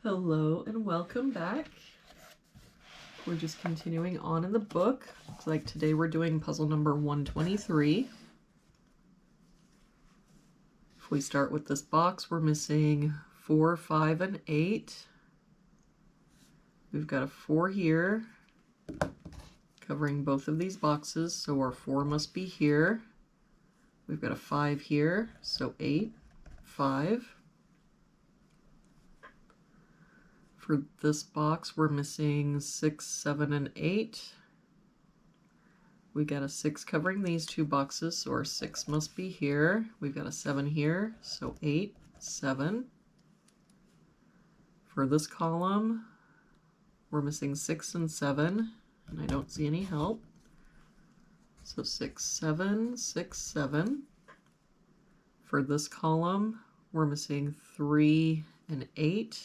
Hello and welcome back. We're just continuing on in the book. Looks like today we're doing puzzle number 123. If we start with this box, we're missing 4, 5, and 8. We've got a 4 here, covering both of these boxes, so our 4 must be here. We've got a 5 here, so 8, 5. For this box, we're missing 6, 7, and 8. We got a 6 covering these two boxes, so our 6 must be here. We've got a 7 here, so 8, 7. For this column, we're missing 6 and 7, and I don't see any help. So 6, 7, 6, 7. For this column, we're missing 3 and 8.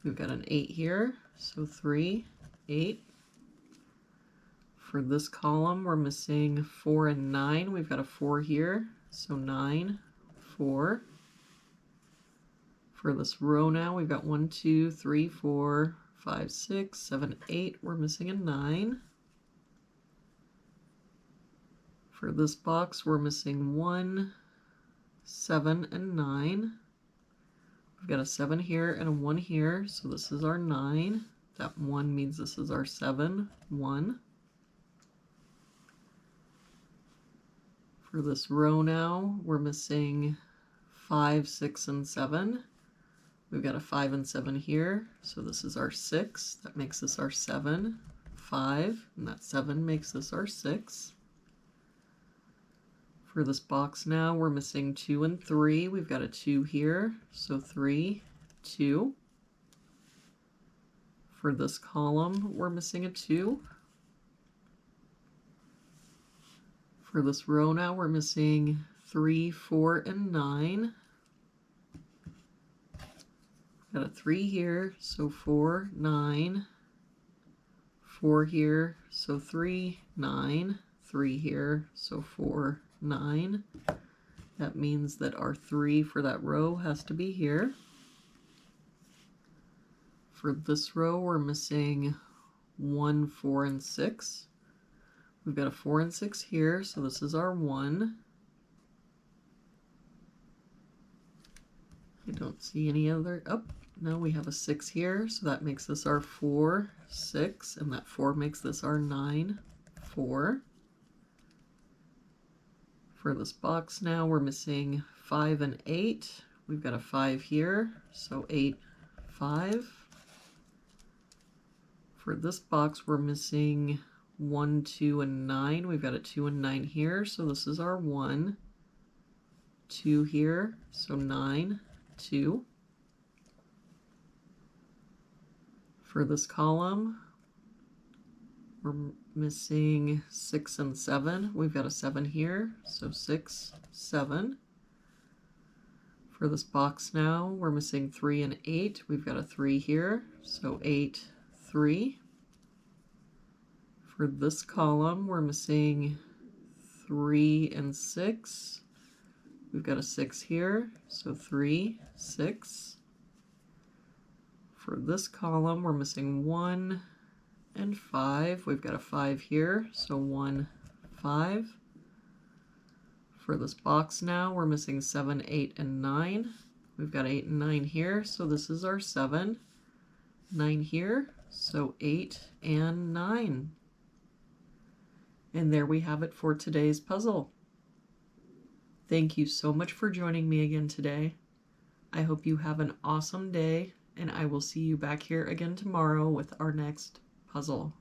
We've got an 8 here, so 3, 8. For this column, we're missing 4 and 9. We've got a 4 here, so 9, 4. For this row now, we've got 1, 2, 3, 4, 5, 6, 7, 8. We're missing a 9. For this box, we're missing 1, 7, and 9. We've got a 7 here and a 1 here, so this is our 9. That 1 means this is our 7, 1. For this row now, we're missing 5, 6, and 7. We've got a 5 and 7 here, so this is our 6. That makes this our 7, 5, and that 7 makes this our 6. For this box now, we're missing 2 and 3. We've got a 2 here, so 3, 2. For this column, we're missing a 2. For this row now, we're missing 3, 4, and 9. Got a 3 here, so 4, 9. 4 here, so 3, 9. 3 here, so 4, 9. That means that our 3 for that row has to be here. For this row, we're missing 1, 4, and 6. We've got a 4 and 6 here, so this is our 1. I don't see any other. Oh, no, we have a 6 here, so that makes this our 4, 6, and that 4 makes this our 9, 4. For this box now, we're missing 5 and 8. We've got a 5 here, so 8, 5. For this box, we're missing 1, 2, and 9. We've got a 2 and 9 here, so this is our 1. 2 here, so 9, 2. For this column, we're missing 6 and 7. We've got a 7 here, so 6, 7. For this box now, we're missing 3 and 8. We've got a 3 here, so 8, 3. For this column, we're missing 3 and 6. We've got a 6 here, so 3, 6. For this column, we're missing 1 and 5. We've got a 5 here, so 1, 5. For this box now, we're missing 7, 8, and 9. We've got 8 and 9 here, so this is our 7. 9 here, so 8 and 9. And there we have it for today's puzzle. Thank you so much for joining me again today. I hope you have an awesome day, and I will see you back here again tomorrow with our next puzzle.